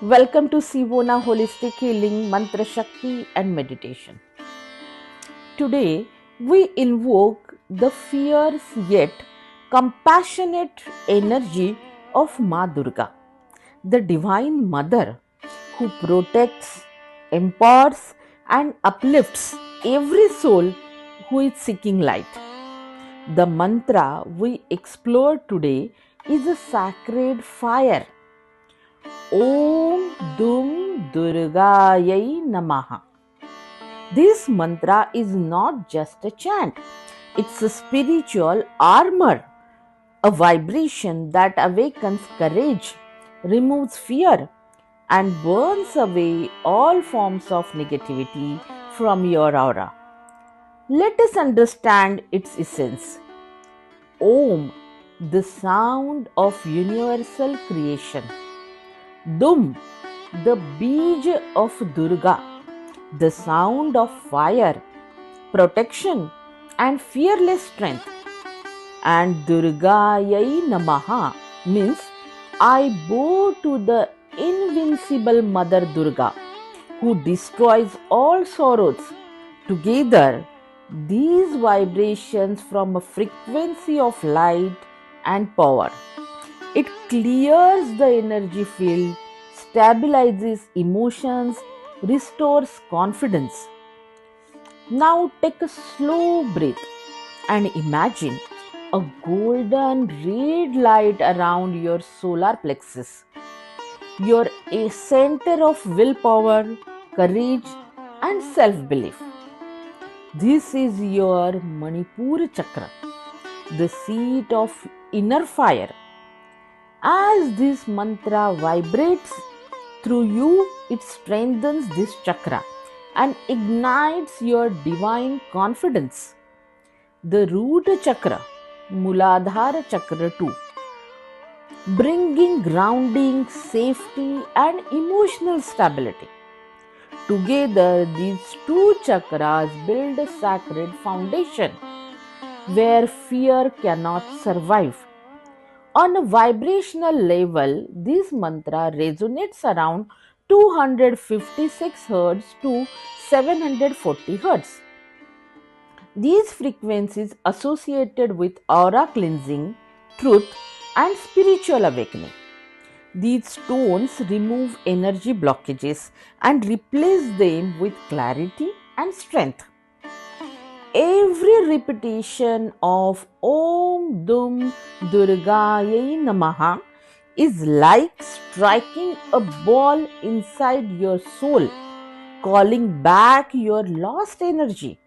Welcome to Sivona Holistic Healing, Mantra Shakti and Meditation. Today we invoke the fierce yet compassionate energy of Maa Durga, the Divine Mother who protects, empowers and uplifts every soul who is seeking light. The mantra we explore today is a sacred fire. Dum Durgayai Namah. This mantra is not just a chant, it's a spiritual armor, a vibration that awakens courage, removes fear, and burns away all forms of negativity from your aura. Let us understand its essence. Om, the sound of universal creation. Dum, the Beej of Durga, the sound of fire, protection and fearless strength. And Durgayai Namah means I bow to the invincible Mother Durga who destroys all sorrows. Together, these vibrations from a frequency of light and power. It clears the energy field, stabilizes emotions, restores confidence. Now take a slow breath and imagine a golden red light around your solar plexus. You're a center of willpower, courage, and self-belief. This is your Manipura Chakra, the seat of inner fire. As this mantra vibrates through you, it strengthens this chakra and ignites your divine confidence. The root chakra, Muladhara chakra too, bringing grounding, safety and emotional stability. Together, these two chakras build a sacred foundation where fear cannot survive. On a vibrational level, this mantra resonates around 256 Hz to 740 Hz. These frequencies associated with aura cleansing, truth, and spiritual awakening. These tones remove energy blockages and replace them with clarity and strength. Every repetition of Om Dum Durgayai Namah is like striking a ball inside your soul, calling back your lost energy,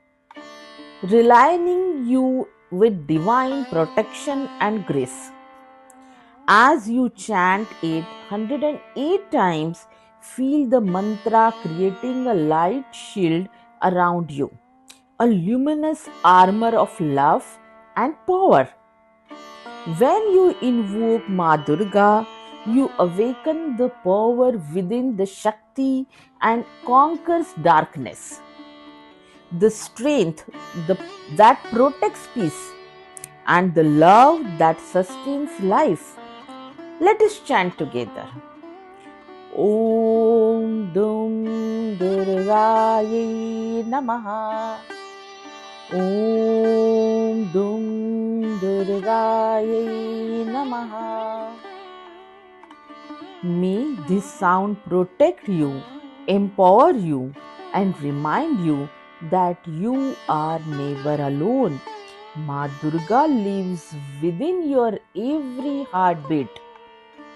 realigning you with divine protection and grace. As you chant it 108 times, feel the mantra creating a light shield around you, a luminous armor of love and power. When you invoke Maa Durga, you awaken the power within the Shakti and conquers darkness. The strength that protects peace and the love that sustains life. Let us chant together. Om Dum Durgayai Namah. Om Dum Durgayai Namah. May this sound protect you, empower you, and remind you that you are never alone. Maa Durga lives within your every heartbeat.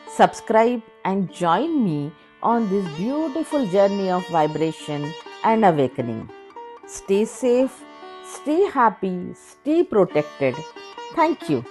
Subscribe and join me on this beautiful journey of vibration and awakening. Stay safe, stay happy, stay protected. Thank you.